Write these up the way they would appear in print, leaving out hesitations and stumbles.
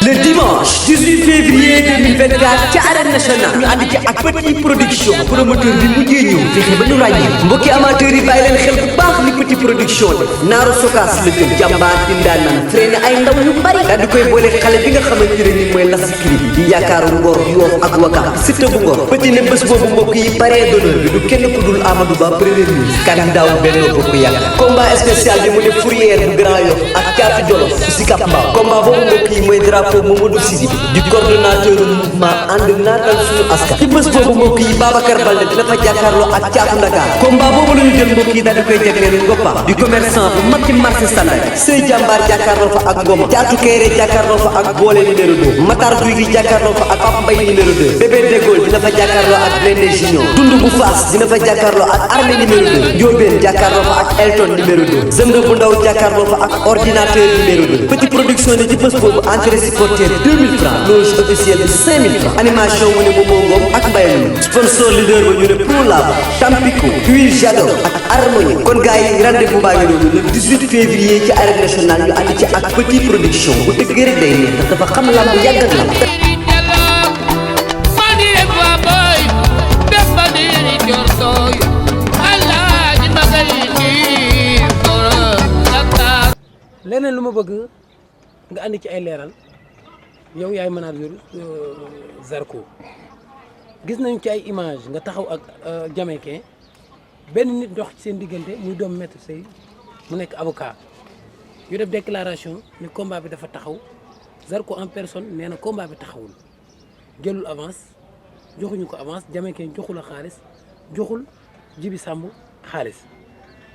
le dimanche 18 février 2024 ci arène nationale ñu ànd ci ak Petit production promoteur bi mujjee ñëw fexe ba ñu ràññee mbokki amateurs yi bàyyi leen xel bu baax li Petit production def naaru sokaas la jëm jàmbaar di ndaanaan freiné ay ndaw yu bari daal di koy boole xale bi nga xamante ne ni mooy las kiri bi di yaakaaru Ngor Yoof ak Wakaam Siteu bu Ngor Petit ne bés boobu mbokk yi parrain d'honneur bi du kenn ku dul Amadou Ba premier ministre candidat wu Benno Bokk Yaakaar combat spécial bi mu def Fourrière bu Grand Yoff ak Caatu Jolof Sicap Mbao combat boobu mbokk yi mooy drapeau Mamadou Sidi di coordonnateur mouvement ànd naatal suñu askan ci bés boobu mbokk yi Babacar Balde dina fa jàkkaarloo ak Caatu Ndakaar combat boobu la ñu jël mbokk yi daal di koy jagleel Ngoppa di commerçant bu mag ci marché Sandaga Sey Jàmbaar jàkkaarloo fa ak Ngoma Caatu Kéré jàkkaarloo fa ak Boole numéro 2 Matar Guy gi jàkkaarloo fa ak Pape Mbaye numéro 2 Bébé Dégol dina fa jàkkaarloo ak Blindé Junior Tund bu Faas dina fa jàkkaarloo ak Armée numéro 2 Ndiobène jàkkaarloo fa ak Elton numéro 2 Zemre bu ndaw jàkkaarloo fa ak ordinateur numéro 2 Petit production ne ci bés boobu entrée supporter 2000 francs loge officielle 5000 francs animation mu ne Momo Ngom ak Mbaye sponsor leader ba ñu ne Pro Lab Tampico Huile Jador ak Harmonie kon gars yi rendez-vous baa ngi noonu le 18 février ci arène nationale ñu ànd ci ak Petit production bu tëggee rek day neex ndax dafa xam lamb yàgg ak lamb leneen lu ma bëgg nga andi ci ay leeral yow yaay manager Zarko gis nañu ci ay image nga taxaw ak Jamaïcain benn nit dox ci seen diggante muy doom Maître Sèye mu nekk avocat yu def déclaration ni combat bi dafa taxaw Zarko en personne nee na combat bi taxawul jëlul avance joxuñu ko avance Jamaïcain joxul a xaalis joxul Jibi Samb xaalis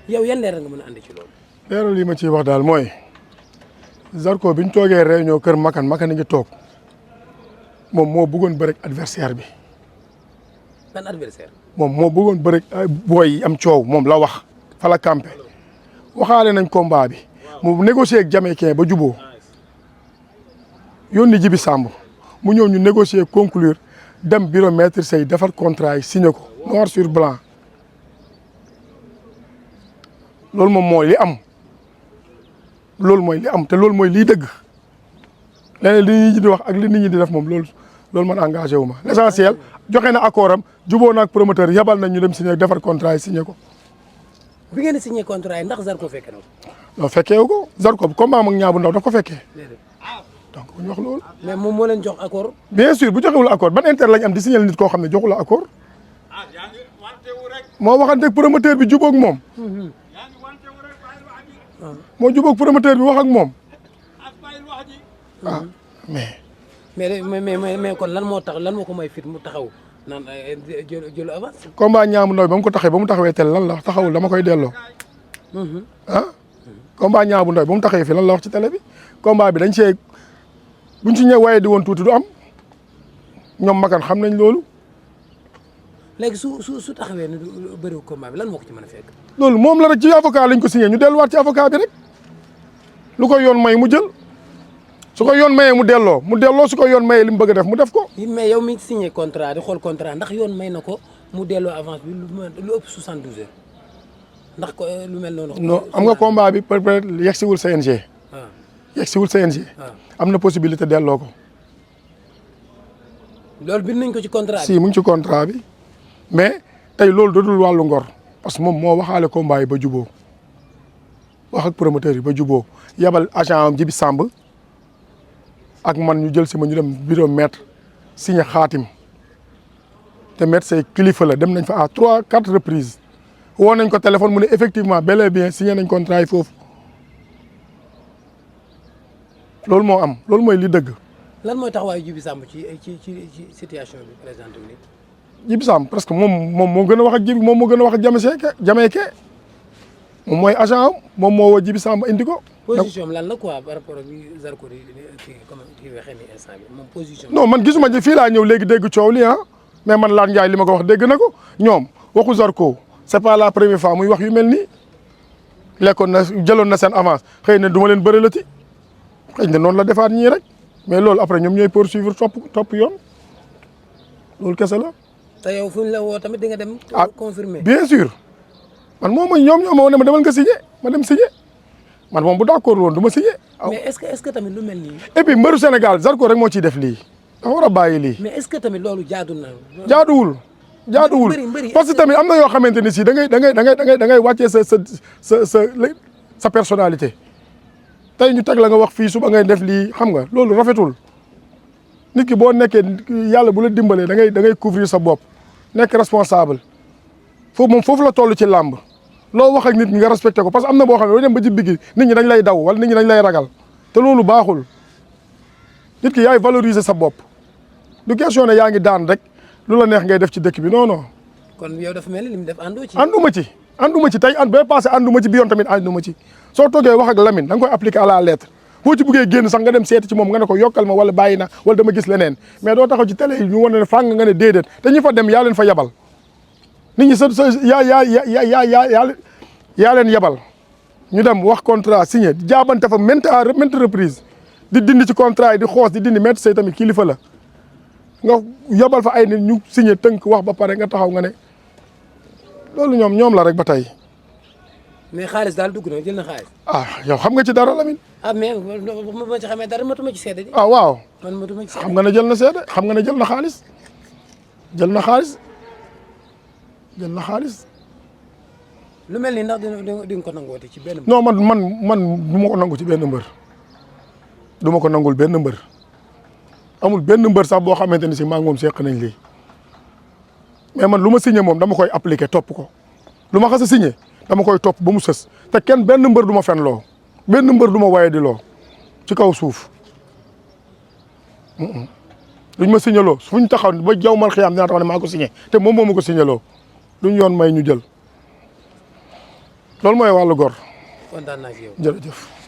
yow yan leeral nga mën a andi ci loolu. leeral yi ma ciy wax daal mooy Zarko bi ñu toogee réunion kër Makan Makan a ngi toog moom moo bëggoon bëreeg adversaire bi. ban adversaire. moom moo bëggoon bëreeg booy yi am coow moom la wax fa la campé waxaale nañ combat bi mu négocier ak Jamaïcain ba juboo yónni Jibi Samb mu ñëw ñu négocier conclure dem bureau Maître Sèye defar contrat yi signé ko noir sur blanc loolu moom mooy li am. loolu mooy li am te loolu mooy liy dëgg leneen li nit ñi di wax ak li nit ñi di def moom loolu man engagé wu ma l' essentiel joxe na accord am jubóo na ak promoteur yabal nañ ñu dem signé defar contrat yi signé ko. bi ngeen di signé contrat yi ndax Zarko fekke na ko. non fekkee wu ko Zarko bi combat ak Niang bu Ndaw daf ko fekkee. donc bu ñu wax loolu. mais moom moo leen jox accord. bien sûr bu joxewul accord ban intérêt lañ am di signé nit koo xam ne joxu la accord moo waxanteeg promoteur bi jubóog moom. moo jubóog promoteur bi wax ak moom ah mais kon lan moo tax lan moo ko may fit mu taxaw naan jëlu avance. combat Niang bu Ndaw ba mu ko taxee ba mu taxawee tel lan la wax taxawul dama koy delloo ah combat Niang bu Ndaw ba mu taxawee fi lan la wax ci télé bi combat bi dañ see buñ ci ñëw waaye di woon tuuti du am ñoom makan xam nañ loolu. léegi su taxawee ne du bëriwul combat bi lan moo ko ci mën a fekk. loolu moom la rek ci avocat lañ ko signé ñu delluwaat ci avocat bi rek lu ko yoon may mu jël su ko yoon mayee mu delloo su ko yoon mayee li mu bëgg a def mu def ko. mais yow mi signé contrat di xool contrat ndax yoon may na ko mu delloo avance bi lu ëpp 72 heures ndax ko lu mel noonu. non am nga combat bi peut-être yegsiwul CNG. waaw yegsiwul CNG. waaw am na possibilité delloo ko. loolu bind nañ ko ci contrat bi. si mu ngi ci contrat bi mais tey loolu dootul wàllu ngor. parce que moom moo waxaale combat yi ba juboo wax ak promoteur yi ba juboo yabal agent am Jibi Samb ak man ñu jël si ma ñu dem bureau maître signé xaatim te maître Sèye kilifa la dem nañ fa à 3-4 reprises woo nañ ko téléphone mu ne effectivement bel et bien signé nañ contrat yi foofu loolu moo am loolu mooy li dëgg. lan mooy taxawaayu Jibi Samb ci situation bi présenté wu Jibi Samb parce que moom moo gën a wax ak Jibi moom moo gën a wax ak Jamaïcain moom mooy agent am moom moo woo Jibi Samb indi ko. position am lan la quoi par rapport ak Zarko di comme kii waxee ni instant bi moom position. non man gisuma ji fii laa ñëw léegi dégg coow li mais man Lat Ndiaye li ma ko wax dégg na ko ñoom waxu Zarko c'est pas la première fois muy wax yu mel nii lekkoon na jëloon na seen avance xëy na du ma leen bëralati xëy na noonu la defaat ñii rek mais loolu après ñoom ñooy poursuivre topp yoon loolu kese la. te yow fu ñu la woo tamit di nga dem. confirmer bien sûr man moom ñoom ñoo ma ne ma demal nga signé ma dem signé man moom bu d'accord woon du ma signé. mais est-ce que tamit lu mel nii. et puis mbëru Sénégal Zarko rek moo ciy def lii dafa war a bàyyi lii. mais est-ce que tamit loolu jaadu na. jaaduwul parce que tamit am na yoo xamante ni si da ngay wàccee sa personnalité tey ñu teg la nga wax fii suba ngay def lii xam nga loolu rafetul nit ki boo nekkee yàlla bu la dimbalee da ngay couvrir sa bopp nekk responsable foofu la toll ci làmb loo wax ak nit ñi nga respecté ko parce que am na boo xam ne doo dem ba ci bigi nit ñi dañ lay daw wala nit ñi dañ lay ragal te loolu baaxul nit ki yaay valoriser sa bopp du question ne yaa ngi daan rek lu la neex ngay def ci dëkk bi non non. kon yow dafa mel ni li mu def àndoo ci. ànduma ci tey bee passé ànduma ci bi yoon tamit ànduma ci soo toogee wax ak Lamine da nga koy appliquer à la lettre boo ci buggee génn sax nga dem seeti ci moom nga ne ko yokkal ma wala bàyyi na wala dama gis leneen mais doo taxaw ci télé yi ñu wane ne fàng nga ne déedéet te ñi fa dem yaa leen fa yabal nit ñi yaa leen yabal ñu dem wax contrat signé jaabante fa maintes reprises di dindi ci contrat yi di xoos di dindi Maître Sèye tamit kilifa la nga yabal fa ay nit ñu signé tënk wax ba pare nga taxaw nga ne loolu ñoom la rek ba tey. mais xaalis daal dugg na jël na xaalis. yow xam nga ci dara Lamine. mais ma ci xamee dara matuma ci seede. waaw. man matuma ci seede. xam nga ne jël na seede xam nga ne jël na xaalis jël na xaalis. lu mel ni ndax di nga ko nangooti ci benn. non man du ma ko nangu ci benn mbër du ma ko nangul benn mbër amul benn mbër sax boo xamante ni si maa ngi moom seq nañ lii mais man lu ma signé moom dama koy appliqué topp ko lu ma xas a signé dama koy topp ba mu sës te kenn benn mbër du ma fen loo benn mbër du ma waye di loo ci kaw suuf luñ ma signé loo fu ñu taxaw ba jaw mal xiyaam dinaa taxaw ne maa ko signé te moom moo ma ko signé loo luñ yoon may ñu jël loolu mooy wàllu gor. kontaan naa ci yow jërëjëf.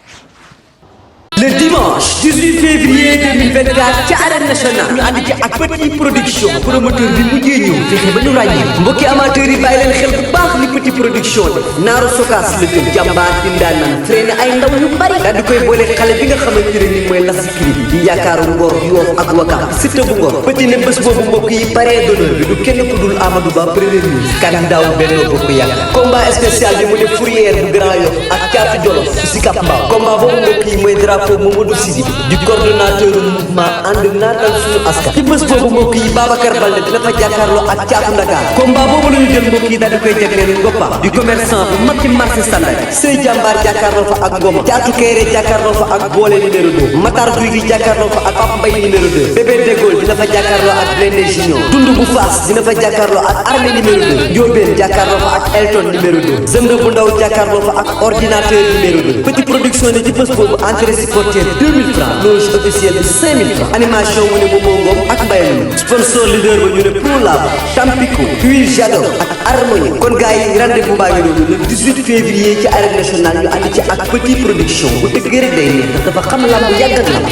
Le dimanche 18 février 2024 ci arène nationale ñu ànd ci ak Petit Production promoteur bi mujjee ñëw fexe ba ñu ràññee mbokki amateurs yi bàyyi leen xel bu baax li Petit Production def naaru sokaas la jël jàmbaar di ndaanaan freiné ay ndaw yu bari daal di koy boole xale bi nga xamante ne ni mooy las kiri di yaakaaru Ngor Yoof ak Wakaam Siteu bu Ngor Petit ne bés boobu mbokk yi parrain d'honneur bi du kenn ku dul Amadou Ba premier ministre candidat wu Benno Bokk Yaakaar combat spécial bi mu def Fourrière bu Grand Yoff ak Caatu Jolof Sicap Mbao combat boobu mbokk yi mooy drapeau Mamadou Sidi di coordonnateur mouvement ànd naatal suñu askan ci bés boobu mbokk yi Babacar Balde dina fa jàkkaarloo ak Caatu Ndakaar combat boobu la ñu jël mbokk yi daal di koy jagleel Ngoppa di commerçant bu mag ci marché Sandaga Sey Jàmbaar jàkkaarloo fa ak Ngoma Caatu Kéré jàkkaarloo fa ak Boole numéro 2 Matar Guy gi jàkkaarloo fa ak Pape Mbaye numéro 2 Bébé Dégol dina fa jàkkaarloo ak Blindé Junior Tund bu Faas dina fa jàkkaarloo ak Armée numéro 2 Ndiobène jàkkaarloo fa ak Elton numéro 2 Zëmba bu ndaw jàkkaarloo fa ak ordinateur numéro 2 Petit Production ne ci bés boobu entrée supporter 2000 francs loge officielle bi 5000 francs animation mu ne Momo Ngom ak Mbaye Ndour sponsor leader ba ñu ne Pro Lab Tampico Huile Jador ak Harmonie kon gars yi rendez-vous baa ngi noonu le 18 février ci arène nationale ñu ànd ci ak Petit Production bu dëggee rek day neex dafa xam lamb yàgg ak lamb